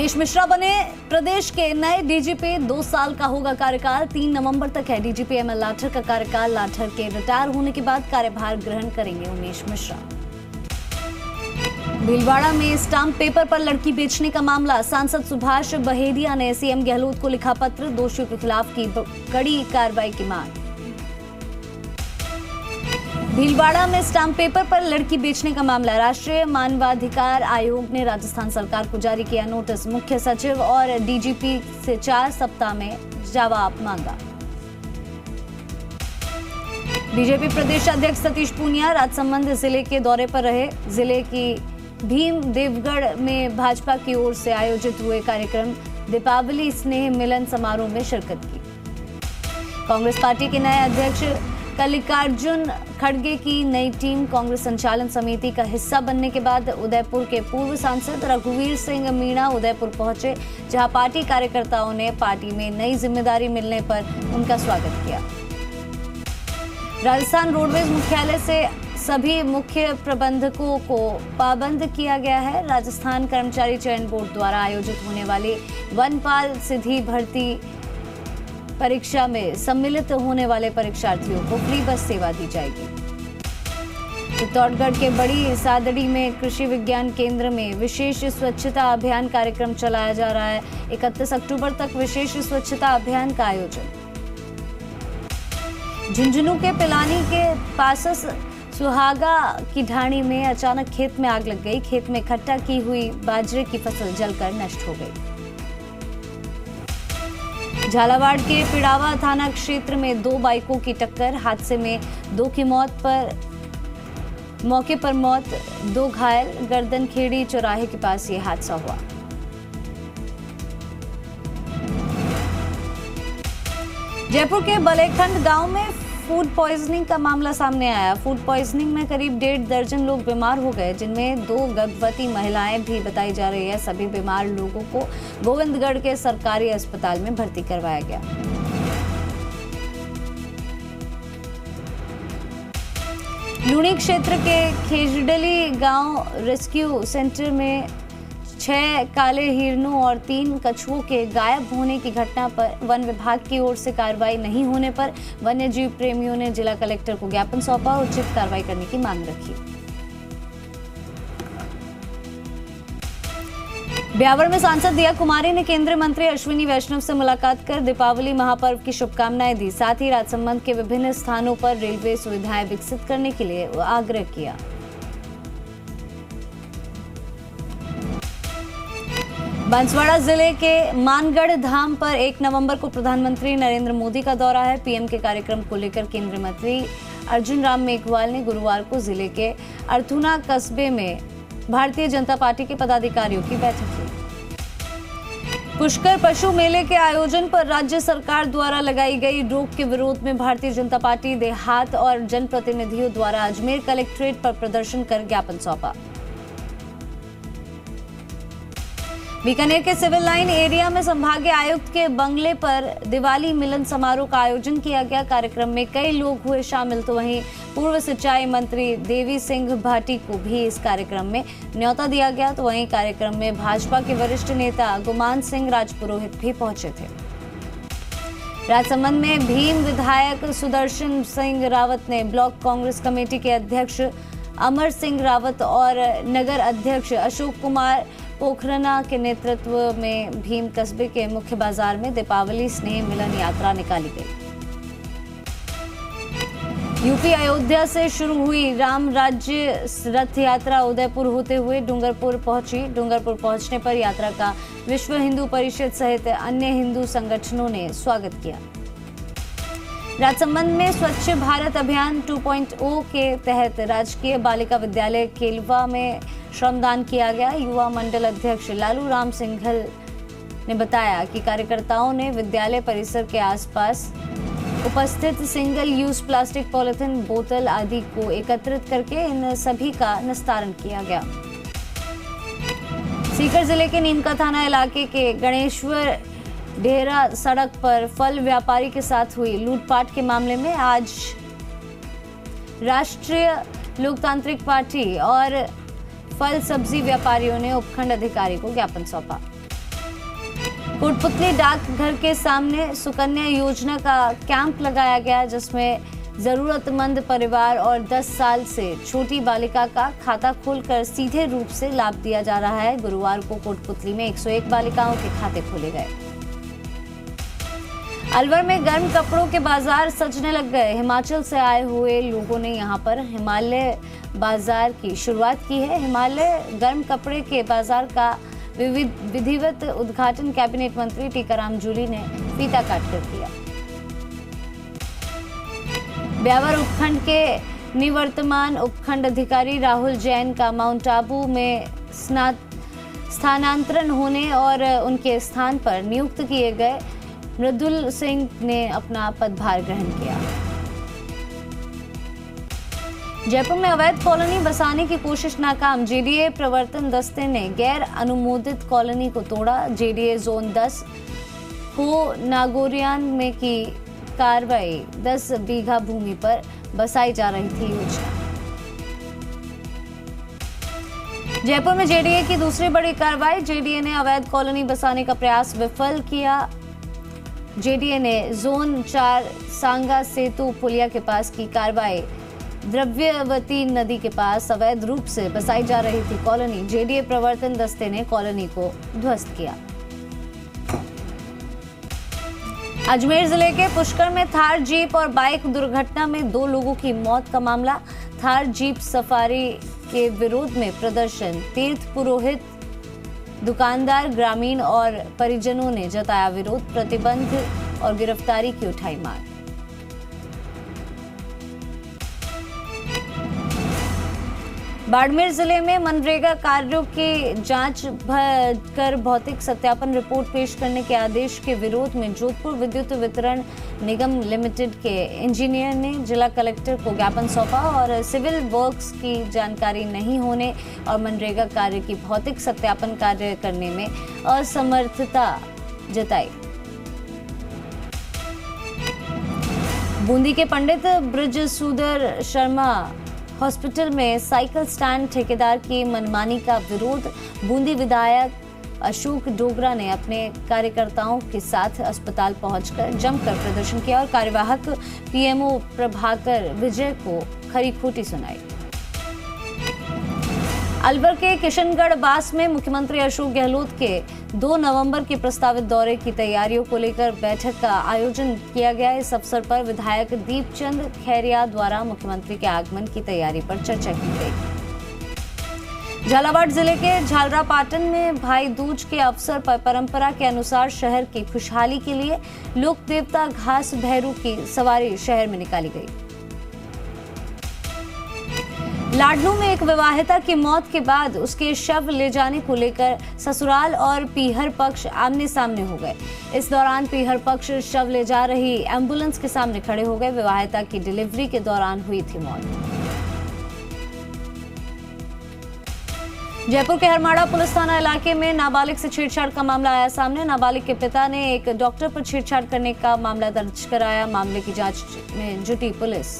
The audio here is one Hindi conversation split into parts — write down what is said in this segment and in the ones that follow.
उमेश मिश्रा बने प्रदेश के नए डीजीपी। 2 साल का होगा कार्यकाल। 3 नवंबर तक है डीजीपी एमएल लाठर का कार्यकाल। लाठर के रिटायर होने के बाद कार्यभार ग्रहण करेंगे उमेश मिश्रा। भीलवाड़ा में स्टाम्प पेपर पर लड़की बेचने का मामला। सांसद सुभाष बहेड़िया ने सीएम गहलोत को लिखा पत्र। दोषियों के खिलाफ की कड़ी कार्रवाई की मांग। भीलवाड़ा में स्टाम्प पेपर पर लड़की बेचने का मामला। राष्ट्रीय मानवाधिकार आयोग ने राजस्थान सरकार को जारी किया नोटिस। मुख्य सचिव और डीजीपी से 4 सप्ताह में जवाब मांगा। बीजेपी प्रदेश अध्यक्ष सतीश पूनिया राजसमंद जिले के दौरे पर रहे। जिले की भीम देवगढ़ में भाजपा की ओर से आयोजित हुए कार्यक्रम दीपावली स्नेह मिलन समारोह में शिरकत की। कांग्रेस पार्टी के नए अध्यक्ष मल्लिकार्जुन खड़गे की नई टीम कांग्रेस संचालन समिति का हिस्सा बनने के बाद उदयपुर के पूर्व सांसद रघुवीर सिंह मीणा उदयपुर पहुंचे, जहां पार्टी कार्यकर्ताओं ने पार्टी में नई जिम्मेदारी मिलने पर उनका स्वागत किया। राजस्थान रोडवेज मुख्यालय से सभी मुख्य प्रबंधकों को पाबंद किया गया है। राजस्थान कर्मचारी चयन बोर्ड द्वारा आयोजित होने वाली वनपाल सिद्धि भर्ती परीक्षा में सम्मिलित होने वाले परीक्षार्थियों को फ्री बस सेवा दी जाएगी। चित्तौड़गढ़ के बड़ी सादड़ी में कृषि विज्ञान केंद्र में विशेष स्वच्छता अभियान कार्यक्रम चलाया जा रहा है। 31 अक्टूबर तक विशेष स्वच्छता अभियान का आयोजन। झुंझुनू के पिलानी के पासस सुहागा की ढाणी में अचानक खेत में आग लग गई। खेत में इकट्ठा की हुई बाजरे की फसल जलकर नष्ट हो गई। झालावाड़ के पिड़ावा थाना क्षेत्र में 2 बाइकों की टक्कर। हादसे में 2 की मौके पर मौत, 2 घायल। गर्दनखेड़ी चौराहे के पास ये हादसा हुआ। जयपुर के बलेखंड गांव में फूड पॉइजनिंग का मामला सामने आया। फूड पॉइजनिंग में करीब 1.5 दर्जन लोग बीमार हो गए, जिनमें 2 गर्भवती महिलाएं भी बताई जा रही है। सभी बीमार लोगों को गोविंदगढ़ के सरकारी अस्पताल में भर्ती करवाया गया। लूणी क्षेत्र के खेजडली गांव रेस्क्यू सेंटर में 6 काले हिरणों और 3 कछुओं के गायब होने की घटना पर वन विभाग की ओर से कार्रवाई नहीं होने पर वन्य जीव प्रेमियों ने जिला कलेक्टर को ज्ञापन सौंपा। उचित कार्रवाई करने की मांग रखी। ब्यावर में सांसद दिया कुमारी ने केंद्रीय मंत्री अश्विनी वैष्णव से मुलाकात कर दीपावली महापर्व की शुभकामनाएं दी। साथ ही राजसमंद के विभिन्न स्थानों पर रेलवे सुविधाएं विकसित करने के लिए आग्रह किया। बांसवाड़ा जिले के मानगढ़ धाम पर 1 नवंबर को प्रधानमंत्री नरेंद्र मोदी का दौरा है। पीएम के कार्यक्रम को लेकर केंद्रीय मंत्री अर्जुन राम मेघवाल ने गुरुवार को जिले के अर्थुना कस्बे में भारतीय जनता पार्टी के पदाधिकारियों की बैठक की। पुष्कर पशु मेले के आयोजन पर राज्य सरकार द्वारा लगाई गई रोक के विरोध में भारतीय जनता पार्टी देहात और जनप्रतिनिधियों द्वारा अजमेर कलेक्ट्रेट पर प्रदर्शन कर ज्ञापन सौंपा। बीकानेर के सिविल लाइन एरिया में संभागीय आयुक्त के बंगले पर दिवाली मिलन समारोह का आयोजन किया गया। कार्यक्रम में कई लोग हुए शामिल, तो वहीं पूर्व सिंचाई मंत्री देवी सिंह भाटी को भी इस कार्यक्रम में न्योता दिया गया। तो वहीं कार्यक्रम में भाजपा के वरिष्ठ नेता गुमान सिंह राजपुरोहित भी पहुंचे थे। राजसमंद में भीम विधायक सुदर्शन सिंह रावत ने ब्लॉक कांग्रेस कमेटी के अध्यक्ष अमर सिंह रावत और नगर अध्यक्ष अशोक कुमार पोखरना के नेतृत्व में भीम कस्बे के मुख्य बाजार में दीपावली स्नेह मिलन यात्रा निकाली गई। यूपी अयोध्या से शुरू हुई राम राज्य रथ यात्रा उदयपुर होते हुए डूंगरपुर पहुंची। डूंगरपुर पहुंचने पर यात्रा का विश्व हिंदू परिषद सहित अन्य हिंदू संगठनों ने स्वागत किया। राजसमंद में स्वच्छ भारत अभियान 2.0 के तहत राजकीय बालिका विद्यालय केलवा में श्रमदान किया गया। युवा मंडल अध्यक्ष लालू राम सिंघल ने बताया कि कार्यकर्ताओं ने विद्यालय परिसर के आसपास उपस्थित सिंगल यूज प्लास्टिक, पॉलिथीन, बोतल आदि को एकत्रित करके इन सभी का निस्तारण किया गया। सीकर जिले के नीमका थाना इलाके के गणेश्वर ढेरा सड़क पर फल व्यापारी के साथ हुई लूटपाट के मामले में आज राष्ट्रीय लोकतांत्रिक पार्टी और फल सब्जी व्यापारियों ने उपखंड अधिकारी को ज्ञापन सौंपा। कोटपुतली डाकघर के सामने सुकन्या योजना का कैंप लगाया गया, जिसमें जरूरतमंद परिवार और 10 साल से छोटी बालिका का खाता खोलकर सीधे रूप से लाभ दिया जा रहा है। गुरुवार को कोटपुतली में 101 बालिकाओं के खाते खोले गए। अलवर में गर्म कपड़ों के बाजार सजने लग गए। हिमाचल से आए हुए लोगों ने यहां पर हिमालय बाजार की शुरुआत की है। हिमालय गर्म कपड़े के बाजार का विधिवत उद्घाटन कैबिनेट मंत्री टीकाराम जूली ने फीता काटकर किया। ब्यावर उपखंड के निवर्तमान उपखंड अधिकारी राहुल जैन का माउंट आबू में स्थानांतरण होने और उनके स्थान पर नियुक्त किए गए मृदुल सिंह ने अपना पदभार ग्रहण किया। जयपुर में अवैध कॉलोनी बसाने की कोशिश नाकाम। जेडीए प्रवर्तन दस्ते ने गैर अनुमोदित कॉलोनी को तोड़ा। जेडीए जोन 10 को नागोरियान में की कार्रवाई। 10 बीघा भूमि पर बसाई जा रही थी योजना। जयपुर में जेडीए की दूसरी बड़ी कार्रवाई। जेडीए ने अवैध कॉलोनी बसाने का प्रयास विफल किया। जेडीए ने जोन 4 सांगा सेतु पुलिया के पास की कार्रवाई। द्रव्यवती नदी के पास अवैध रूप से बसाई जा रही थी कॉलोनी। जेडीए प्रवर्तन दस्ते ने कॉलोनी को ध्वस्त किया। अजमेर जिले के पुष्कर में थार जीप और बाइक दुर्घटना में 2 लोगों की मौत का मामला। थार जीप सफारी के विरोध में प्रदर्शन। तीर्थ पुरोहित, दुकानदार, ग्रामीण और परिजनों ने जताया विरोध। प्रतिबंध और गिरफ्तारी की उठाई मांग। बाड़मेर जिले में मनरेगा कार्यों की जांच कर भौतिक सत्यापन रिपोर्ट पेश करने के आदेश के विरोध में जोधपुर विद्युत वितरण निगम लिमिटेड के इंजीनियर ने जिला कलेक्टर को ज्ञापन सौंपा और सिविल वर्क्स की जानकारी नहीं होने और मनरेगा कार्य की भौतिक सत्यापन कार्य करने में असमर्थता जताई। बूंदी के पंडित ब्रजसूदर शर्मा हॉस्पिटल में साइकिल स्टैंड ठेकेदार की मनमानी का विरोध। बूंदी विधायक अशोक डोगरा ने अपने कार्यकर्ताओं के साथ अस्पताल पहुंचकर जमकर प्रदर्शन किया और कार्यवाहक पीएमओ प्रभाकर विजय को खरी खोटी सुनाई। अलवर के किशनगढ़ बास में मुख्यमंत्री अशोक गहलोत के 2 नवंबर के प्रस्तावित दौरे की तैयारियों को लेकर बैठक का आयोजन किया गया। इस अवसर पर विधायक दीपचंद खैरिया द्वारा मुख्यमंत्री के आगमन की तैयारी पर चर्चा की गई। झालावाड़ जिले के झालरापाटन में भाई दूज के अवसर पर परंपरा के अनुसार शहर की खुशहाली के लिए लोक देवता घास भैरू की सवारी शहर में निकाली गई। लाडनू में एक विवाहिता की मौत के बाद उसके शव ले जाने को लेकर ससुराल और पीहर पक्ष आमने सामने हो गए। इस दौरान पीहर पक्ष शव ले जा रही एम्बुलेंस के सामने खड़े हो गए। विवाहिता की डिलीवरी के दौरान हुई थी मौत। जयपुर के हरमाड़ा पुलिस थाना इलाके में नाबालिग से छेड़छाड़ का मामला आया सामने। नाबालिग के पिता ने एक डॉक्टर पर छेड़छाड़ करने का मामला दर्ज कराया। मामले की जांच में जुटी पुलिस।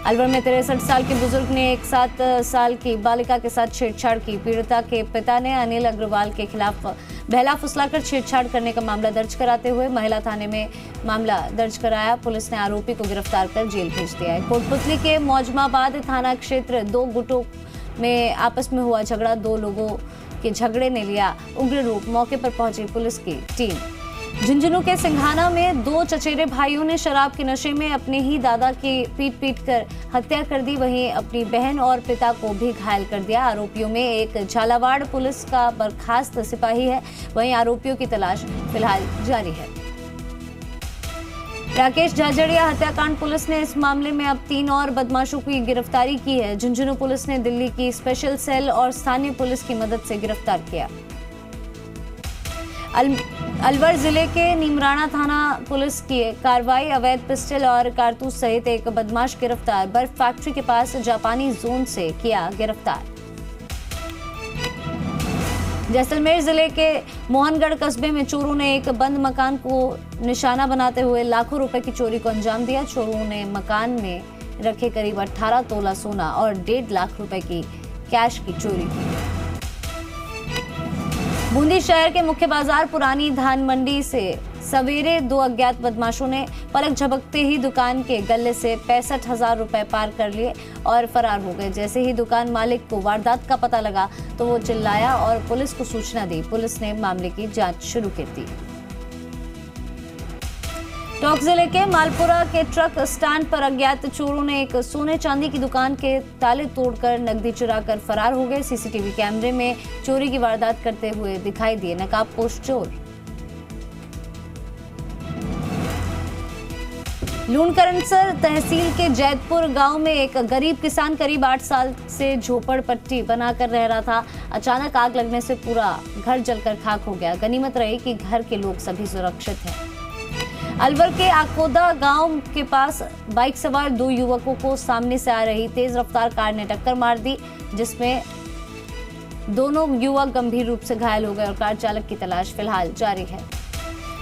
अलवर में 63 साल के बुजुर्ग ने एक 7 साल की बालिका के साथ छेड़छाड़ की। पीड़िता के पिता ने अनिल अग्रवाल के खिलाफ बहला फुसलाकर छेड़छाड़ करने का मामला दर्ज कराते हुए महिला थाने में मामला दर्ज कराया। पुलिस ने आरोपी को गिरफ्तार कर जेल भेज दिया है। कोटपुतली के मौजमाबाद थाना क्षेत्र 2 गुटों में आपस में हुआ झगड़ा। 2 लोगों के झगड़े ने लिया उग्र रूप। मौके पर पहुंची पुलिस की टीम। झुंझुनू के सिंघाना में 2 चचेरे भाइयों ने शराब के नशे में अपने ही दादा की पीट कर हत्या कर दी। वहीं अपनी बहन और पिता को भी घायल कर दिया। आरोपियों में एक झालावाड़ पुलिस का बर्खास्त सिपाही है। वहीं आरोपियों की तलाश फिलहाल जारी है। राकेश झाझड़िया हत्याकांड पुलिस ने इस मामले में अब 3 और बदमाशों की गिरफ्तारी की है। झुंझुनू पुलिस ने दिल्ली की स्पेशल सेल और स्थानीय पुलिस की मदद से गिरफ्तार किया। अलवर जिले के नीमराणा थाना पुलिस की कार्रवाई। अवैध पिस्टल और कारतूस सहित एक बदमाश गिरफ्तार। बर्फ फैक्ट्री के पास जापानी जोन से किया गिरफ्तार। जैसलमेर जिले के मोहनगढ़ कस्बे में चोरों ने एक बंद मकान को निशाना बनाते हुए लाखों रुपए की चोरी को अंजाम दिया। चोरों ने मकान में रखे करीब 18 तोला सोना और 1.5 लाख रुपए की कैश की चोरी की। बूंदी शहर के मुख्य बाजार पुरानी धान मंडी से सवेरे 2 अज्ञात बदमाशों ने पलक झपकते ही दुकान के गले से 65,000 रुपए पार कर लिए और फरार हो गए। जैसे ही दुकान मालिक को वारदात का पता लगा तो वो चिल्लाया और पुलिस को सूचना दी। पुलिस ने मामले की जांच शुरू कर दी। टोंक जिले के मालपुरा के ट्रक स्टैंड पर अज्ञात चोरों ने एक सोने चांदी की दुकान के ताले तोड़कर नकदी चुराकर फरार हो गए। सीसीटीवी कैमरे में चोरी की वारदात करते हुए दिखाई दिए नकाबपोश चोर। लूणकरणसर तहसील के जैतपुर गांव में एक गरीब किसान करीब 8 साल से झोपड़पट्टी बनाकर रह रहा था। अचानक आग लगने से पूरा घर जलकर खाक हो गया। गनीमत रही कि घर के लोग सभी सुरक्षित हैं। अलवर के आकोदा गांव के पास बाइक सवार 2 युवकों को सामने से आ रही तेज रफ्तार कार ने टक्कर मार दी, जिसमें दोनों युवक गंभीर रूप से घायल हो गए और कार चालक की तलाश फिलहाल जारी है।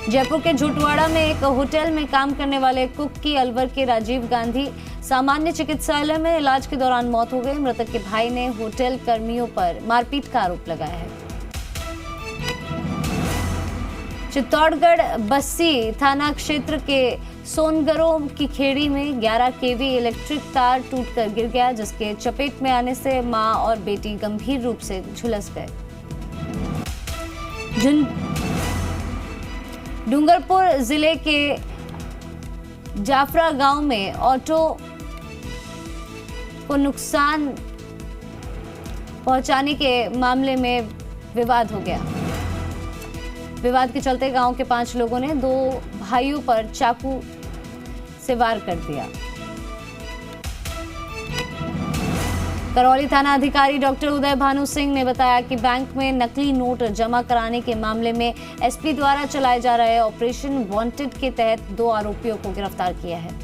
जयपुर के झुटवाड़ा में एक होटल में काम करने वाले कुक की अलवर के राजीव गांधी सामान्य चिकित्सालय में इलाज के दौरान मौत हो गई। मृतक के भाई ने होटल कर्मियों पर मारपीट का आरोप लगाया है। चित्तौड़गढ़ बस्सी थाना क्षेत्र के सोनगरों की खेड़ी में 11 केवी इलेक्ट्रिक तार टूटकर गिर गया, जिसके चपेट में आने से मां और बेटी गंभीर रूप से झुलस गए। डूंगरपुर जिले के जाफरा गांव में ऑटो को नुकसान पहुंचाने के मामले में विवाद हो गया। विवाद के चलते गांव के 5 लोगों ने 2 भाइयों पर चाकू से वार कर दिया। करौली थाना अधिकारी डॉक्टर उदय भानु सिंह ने बताया कि बैंक में नकली नोट जमा कराने के मामले में एसपी द्वारा चलाए जा रहे ऑपरेशन वांटेड के तहत 2 आरोपियों को गिरफ्तार किया है।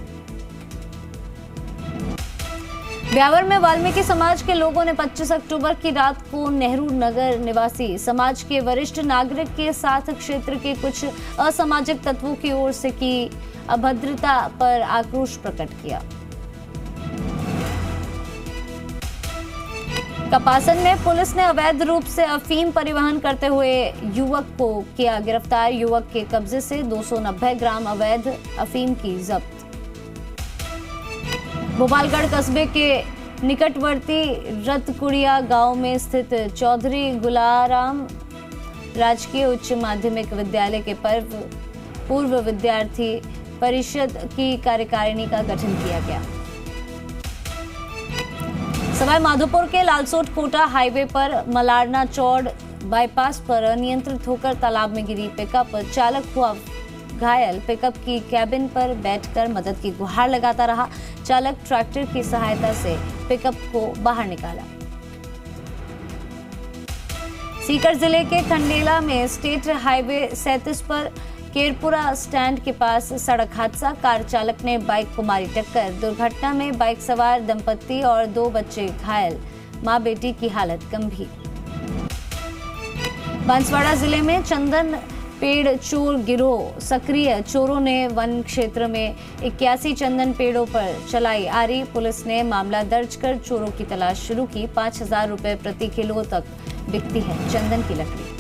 ब्यावर में वाल्मीकि समाज के लोगों ने 25 अक्टूबर की रात को नेहरू नगर निवासी समाज के वरिष्ठ नागरिक के साथ क्षेत्र के कुछ असामाजिक तत्वों की ओर से की अभद्रता पर आक्रोश प्रकट किया। कपासन में पुलिस ने अवैध रूप से अफीम परिवहन करते हुए युवक को किया गिरफ्तार। युवक के कब्जे से 290 ग्राम अवैध अफीम की जब्त। भोपालगढ़ कस्बे के निकटवर्ती रतकुड़िया गांव में स्थित चौधरी गुलाराम राजकीय उच्च माध्यमिक विद्यालय के पूर्व विद्यार्थी परिषद की कार्यकारिणी का गठन किया गया। सवाई माधोपुर के लालसोट कोटा हाईवे पर मलारना चौड़ बाईपास पर अनियंत्रित होकर तालाब में गिरी पिकअप चालक हुआ घायल। पिकअप की कैबिन पर बैठकर मदद की गुहार लगाता रहा। चालक ट्रैक्टर की सहायता से पिकअप को बाहर निकाला। सीकर जिले के खंडेला में स्टेट हाईवे 37 पर केरपुरा स्टैंड के पास सड़क हादसा। कार चालक ने बाइक को मारी टक्कर। दुर्घटना में बाइक सवार दंपत्ति और 2 बच्चे घायल। मां बेटी की हालत गंभीर। बांसवाड़ा जिले में चंदन पेड़ चोर गिरोह सक्रिय। चोरों ने वन क्षेत्र में 81 चंदन पेड़ों पर चलाई आरी। पुलिस ने मामला दर्ज कर चोरों की तलाश शुरू की। 5,000 रुपए प्रति किलो तक बिकती है चंदन की लकड़ी।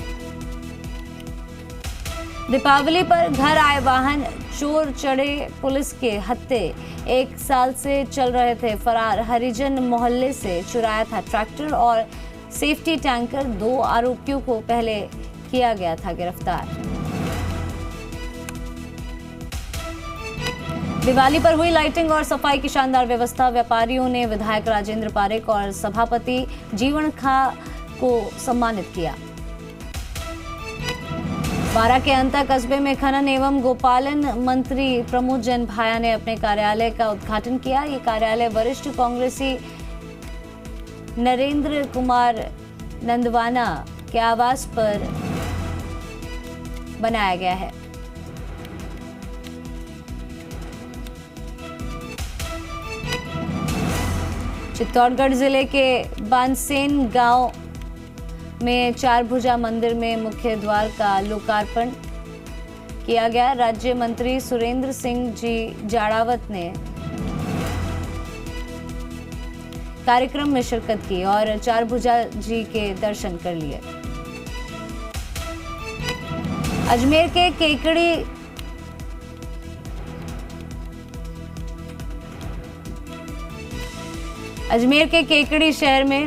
दीपावली पर घर आए वाहन चोर चढ़े पुलिस के हत्थे। 1 साल से चल रहे थे फरार। हरिजन मोहल्ले से चुराया था ट्रैक्टर और सेफ्टी टैंकर। 2 आरोपियों को पहले किया गया था गिरफ्तार। दिवाली पर हुई लाइटिंग और सफाई की शानदार व्यवस्था। व्यापारियों ने विधायक राजेंद्र पारेख और सभापति जीवन खा को सम्मानित किया। बारा के अंता कस्बे में खनन एवं गोपालन मंत्री प्रमोद जैन भाया ने अपने कार्यालय का उद्घाटन किया। ये कार्यालय वरिष्ठ कांग्रेसी नरेंद्र कुमार नंदवाना के आवास पर बनाया गया है। चित्तौड़गढ़ जिले के बानसेन गांव में 4 भुजा मंदिर में मुख्य द्वार का लोकार्पण किया गया। राज्य मंत्री सुरेंद्र सिंह जी जाड़ावत ने कार्यक्रम में शिरकत की और 4 भुजा जी के दर्शन कर लिए। अजमेर के केकड़ी शहर में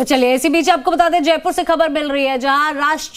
चलिए इसी बीच आपको बता दें, जयपुर से खबर मिल रही है जहां राष्ट्र